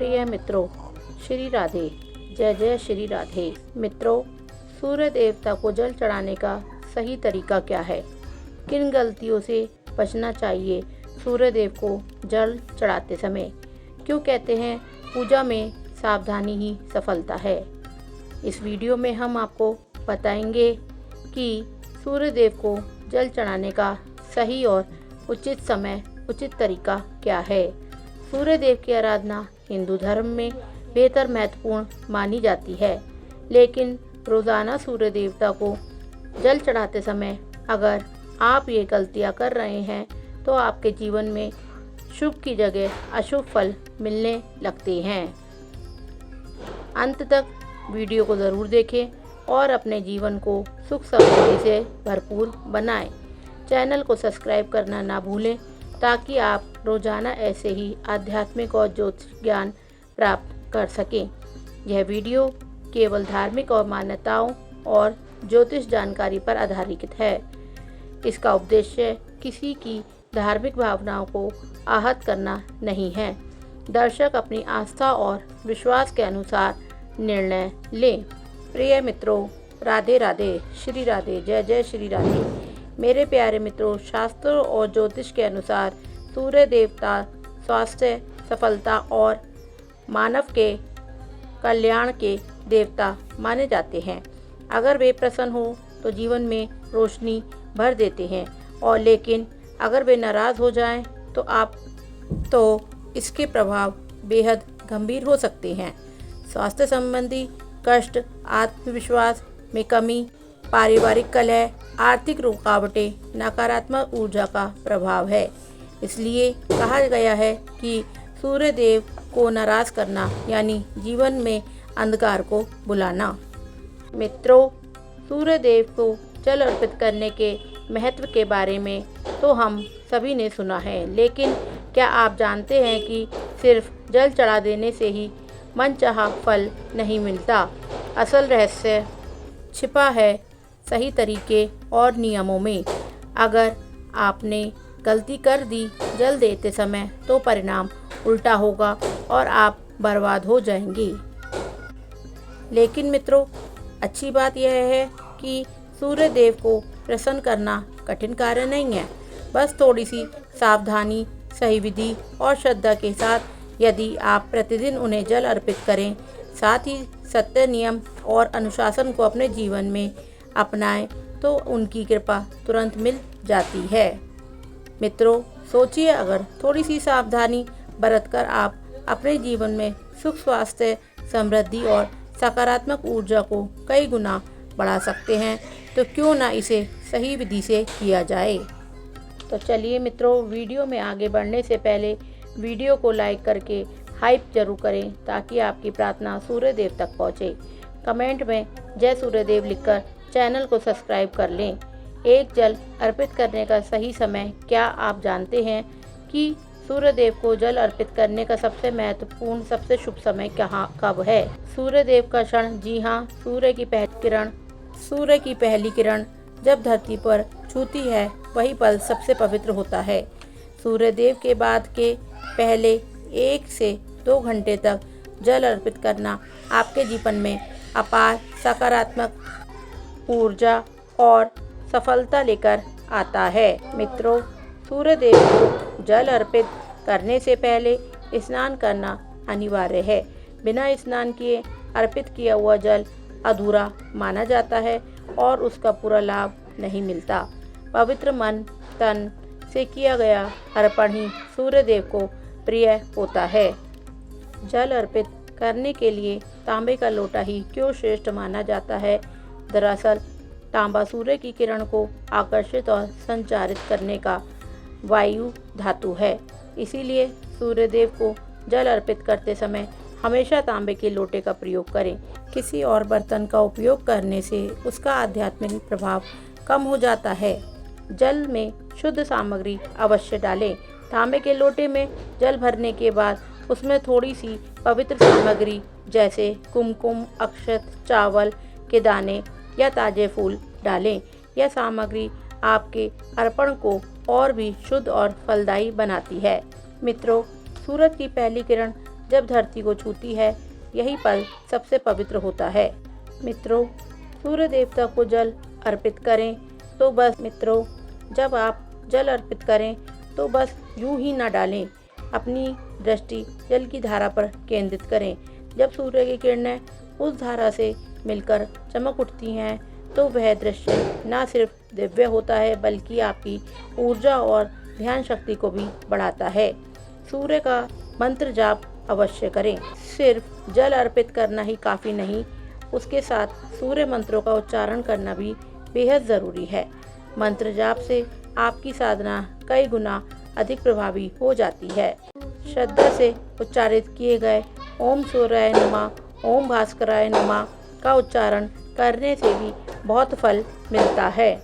प्रिय मित्रों, श्री राधे। जय जय श्री राधे। मित्रों, सूर्य देवता को जल चढ़ाने का सही तरीका क्या है? किन गलतियों से बचना चाहिए सूर्य देव को जल चढ़ाते समय? क्यों कहते हैं पूजा में सावधानी ही सफलता है? इस वीडियो में हम आपको बताएंगे कि सूर्य देव को जल चढ़ाने का सही और उचित समय, उचित तरीका क्या है। सूर्य देव की आराधना हिंदू धर्म में बेहतर महत्वपूर्ण मानी जाती है, लेकिन रोज़ाना सूर्य देवता को जल चढ़ाते समय अगर आप ये गलतियां कर रहे हैं तो आपके जीवन में शुभ की जगह अशुभ फल मिलने लगते हैं। अंत तक वीडियो को ज़रूर देखें और अपने जीवन को सुख समृद्धि से भरपूर बनाएं। चैनल को सब्सक्राइब करना ना भूलें ताकि आप रोज़ाना ऐसे ही आध्यात्मिक और ज्योतिष ज्ञान प्राप्त कर सकें। यह वीडियो केवल धार्मिक और मान्यताओं और ज्योतिष जानकारी पर आधारित है। इसका उद्देश्य किसी की धार्मिक भावनाओं को आहत करना नहीं है। दर्शक अपनी आस्था और विश्वास के अनुसार निर्णय लें। प्रिय मित्रों, राधे राधे, श्री राधे, जय जय श्री राधे। मेरे प्यारे मित्रों, शास्त्रों और ज्योतिष के अनुसार सूर्य देवता स्वास्थ्य, सफलता और मानव के कल्याण के देवता माने जाते हैं। अगर वे प्रसन्न हो तो जीवन में रोशनी भर देते हैं, और लेकिन अगर वे नाराज़ हो जाएं तो इसके प्रभाव बेहद गंभीर हो सकते हैं। स्वास्थ्य संबंधी कष्ट, आत्मविश्वास में कमी, पारिवारिक कलह, आर्थिक रुकावटें नकारात्मक ऊर्जा का प्रभाव है। इसलिए कहा गया है कि सूर्य देव को नाराज़ करना यानी जीवन में अंधकार को बुलाना। मित्रों, सूर्य देव को जल अर्पित करने के महत्व के बारे में तो हम सभी ने सुना है, लेकिन क्या आप जानते हैं कि सिर्फ जल चढ़ा देने से ही मनचाहा फल नहीं मिलता? असल रहस्य छिपा है सही तरीके और नियमों में। अगर आपने गलती कर दी जल देते समय तो परिणाम उल्टा होगा और आप बर्बाद हो जाएंगे। लेकिन मित्रों, अच्छी बात यह है कि सूर्य देव को प्रसन्न करना कठिन कार्य नहीं है। बस थोड़ी सी सावधानी, सही विधि और श्रद्धा के साथ यदि आप प्रतिदिन उन्हें जल अर्पित करें, साथ ही सत्य, नियम और अनुशासन को अपने जीवन में अपनाएं, तो उनकी कृपा तुरंत मिल जाती है। मित्रों, सोचिए, अगर थोड़ी सी सावधानी बरतकर आप अपने जीवन में सुख, स्वास्थ्य, समृद्धि और सकारात्मक ऊर्जा को कई गुना बढ़ा सकते हैं, तो क्यों ना इसे सही विधि से किया जाए। तो चलिए मित्रों, वीडियो में आगे बढ़ने से पहले वीडियो को लाइक करके हाइप जरूर करें ताकि आपकी प्रार्थना सूर्य देव तक पहुंचे। कमेंट में जय सूर्य देव लिखकर चैनल को सब्सक्राइब कर लें। एक जल अर्पित करने का सही समय क्या आप जानते हैं कि सूर्य देव को जल अर्पित करने का सबसे महत्वपूर्ण, सबसे शुभ समय कब है? सूर्य देव का क्षण, जी हाँ, सूर्य की पहली किरण जब धरती पर छूती है वही पल सबसे पवित्र होता है। सूर्य देव के बाद के पहले 1 से 2 घंटे तक जल अर्पित करना आपके जीवन में अपार सकारात्मक ऊर्जा और सफलता लेकर आता है। मित्रों, सूर्य देव को जल अर्पित करने से पहले स्नान करना अनिवार्य है। बिना स्नान किए अर्पित किया हुआ जल अधूरा माना जाता है और उसका पूरा लाभ नहीं मिलता। पवित्र मन तन से किया गया अर्पण ही सूर्य देव को प्रिय होता है। जल अर्पित करने के लिए तांबे का लोटा ही क्यों श्रेष्ठ माना जाता है? दरअसल तांबा सूर्य की किरण को आकर्षित और संचारित करने का वायु धातु है। इसीलिए सूर्य देव को जल अर्पित करते समय हमेशा तांबे के लोटे का प्रयोग करें। किसी और बर्तन का उपयोग करने से उसका आध्यात्मिक प्रभाव कम हो जाता है। जल में शुद्ध सामग्री अवश्य डालें। तांबे के लोटे में जल भरने के बाद उसमें थोड़ी सी पवित्र सामग्री जैसे कुमकुम, अक्षत, चावल के दाने या ताजे फूल डालें। यह सामग्री आपके अर्पण को और भी शुद्ध और फलदायी बनाती है। मित्रों, सूरज की पहली किरण जब धरती को छूती है यही पल सबसे पवित्र होता है। मित्रों, सूर्य देवता को जल अर्पित करें तो बस जब आप जल अर्पित करें तो बस यूं ही ना डालें, अपनी दृष्टि जल की धारा पर केंद्रित करें। जब सूर्य की किरणें उस धारा से मिलकर चमक उठती हैं तो वह दृश्य न सिर्फ दिव्य होता है बल्कि आपकी ऊर्जा और ध्यान शक्ति को भी बढ़ाता है। सूर्य का मंत्र जाप अवश्य करें। सिर्फ जल अर्पित करना ही काफ़ी नहीं, उसके साथ सूर्य मंत्रों का उच्चारण करना भी बेहद ज़रूरी है। मंत्र जाप से आपकी साधना कई गुना अधिक प्रभावी हो जाती है। श्रद्धा से उच्चारित किए गए ओम सूर्याय नमः, ओम भास्कराय नमः का उच्चारण करने से भी बहुत फल मिलता है।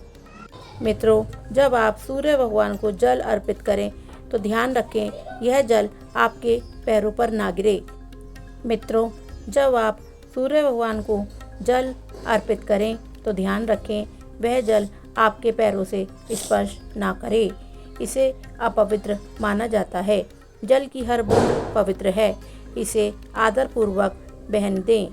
मित्रों, जब आप सूर्य भगवान को जल अर्पित करें तो ध्यान रखें यह जल आपके पैरों पर ना गिरे। मित्रों, जब आप सूर्य भगवान को जल अर्पित करें तो ध्यान रखें वह जल आपके पैरों से स्पर्श ना करे। इसे अपवित्र माना जाता है। जल की हर बूंद पवित्र है, इसे आदरपूर्वक बहन दें।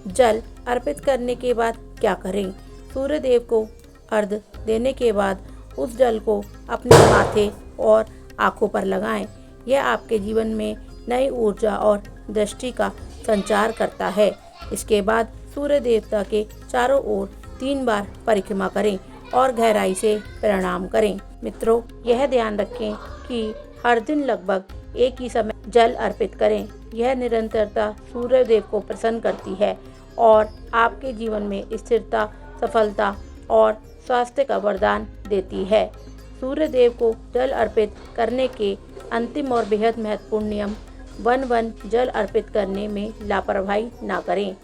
जल अर्पित करने के बाद क्या करें? सूर्य देव को अर्घ्य देने के बाद उस जल को अपने माथे और आँखों पर लगाएं। यह आपके जीवन में नई ऊर्जा और दृष्टि का संचार करता है। इसके बाद सूर्य देवता के चारों ओर 3 बार परिक्रमा करें और गहराई से प्रणाम करें। मित्रों, यह ध्यान रखें कि हर दिन लगभग एक ही समय जल अर्पित करें। यह निरंतरता सूर्य देव को प्रसन्न करती है और आपके जीवन में स्थिरता, सफलता और स्वास्थ्य का वरदान देती है। सूर्य देव को जल अर्पित करने के अंतिम और बेहद महत्वपूर्ण नियम 1 जल अर्पित करने में लापरवाही ना करें।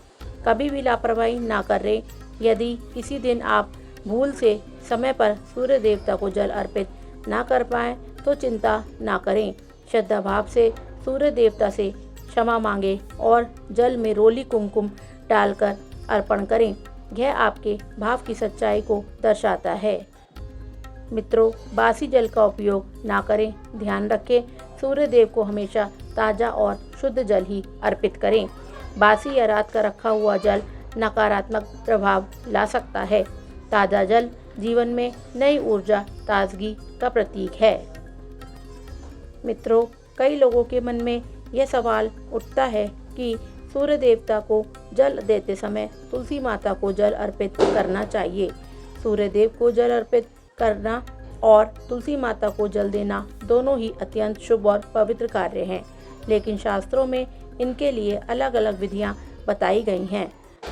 कभी भी लापरवाही ना करें। यदि किसी दिन आप भूल से समय पर सूर्य देवता को जल अर्पित ना कर पाएँ तो चिंता ना करें। श्रद्धा भाव से सूर्य देवता से क्षमा मांगें और जल में रोली कुमकुम डालकर अर्पण करें। यह आपके भाव की सच्चाई को दर्शाता है। मित्रों, बासी जल का उपयोग ना करें। ध्यान रखें सूर्य देव को हमेशा ताज़ा और शुद्ध जल ही अर्पित करें। बासी या रात का रखा हुआ जल नकारात्मक प्रभाव ला सकता है। ताज़ा जल जीवन में नई ऊर्जा, ताजगी का प्रतीक है। मित्रों, कई लोगों के मन में यह सवाल उठता है कि सूर्य देवता को जल देते समय तुलसी माता को जल अर्पित करना चाहिए। सूर्य देव को जल अर्पित करना और तुलसी माता को जल देना दोनों ही अत्यंत शुभ और पवित्र कार्य हैं, लेकिन शास्त्रों में इनके लिए अलग अलग विधियां बताई गई हैं।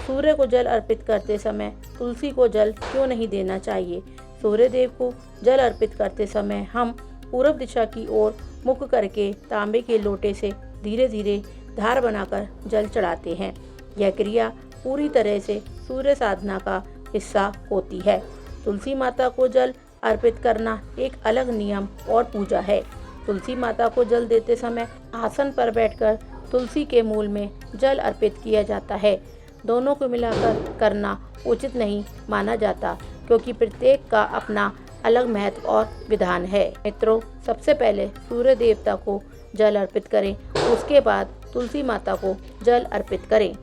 सूर्य को जल अर्पित करते समय तुलसी को जल क्यों नहीं देना चाहिए? सूर्य देव को जल अर्पित करते समय हम पूर्व दिशा की ओर मुख करके तांबे के लोटे से धीरे धीरे धार बनाकर जल चढ़ाते हैं। यह क्रिया पूरी तरह से सूर्य साधना का हिस्सा होती है। तुलसी माता को जल अर्पित करना एक अलग नियम और पूजा है। तुलसी माता को जल देते समय आसन पर बैठकर तुलसी के मूल में जल अर्पित किया जाता है। दोनों को मिलाकर करना उचित नहीं माना जाता, क्योंकि प्रत्येक का अपना अलग महत्व और विधान है। मित्रों, सबसे पहले सूर्य देवता को जल अर्पित करें, उसके बाद तुलसी माता को जल अर्पित करें।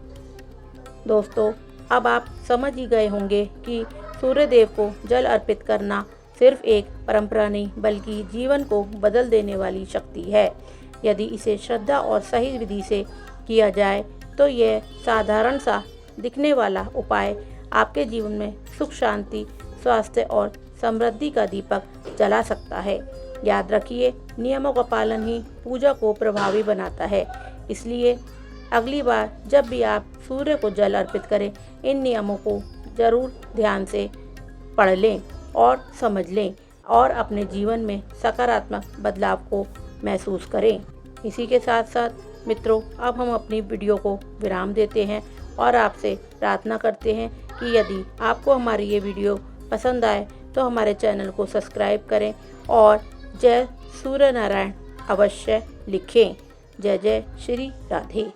दोस्तों, अब आप समझ ही गए होंगे कि सूर्य देव को जल अर्पित करना सिर्फ एक परंपरा नहीं बल्कि जीवन को बदल देने वाली शक्ति है। यदि इसे श्रद्धा और सही विधि से किया जाए तो यह साधारण सा दिखने वाला उपाय आपके जीवन में सुख, शांति, स्वास्थ्य और समृद्धि का दीपक जला सकता है। याद रखिए, नियमों का पालन ही पूजा को प्रभावी बनाता है। इसलिए अगली बार जब भी आप सूर्य को जल अर्पित करें, इन नियमों को जरूर ध्यान से पढ़ लें और समझ लें और अपने जीवन में सकारात्मक बदलाव को महसूस करें। इसी के साथ साथ मित्रों, अब हम अपनी वीडियो को विराम देते हैं और आपसे प्रार्थना करते हैं कि यदि आपको हमारी ये वीडियो पसंद आए तो हमारे चैनल को सब्सक्राइब करें और जय सूर्य नारायण अवश्य लिखें। जय जय श्री राधे।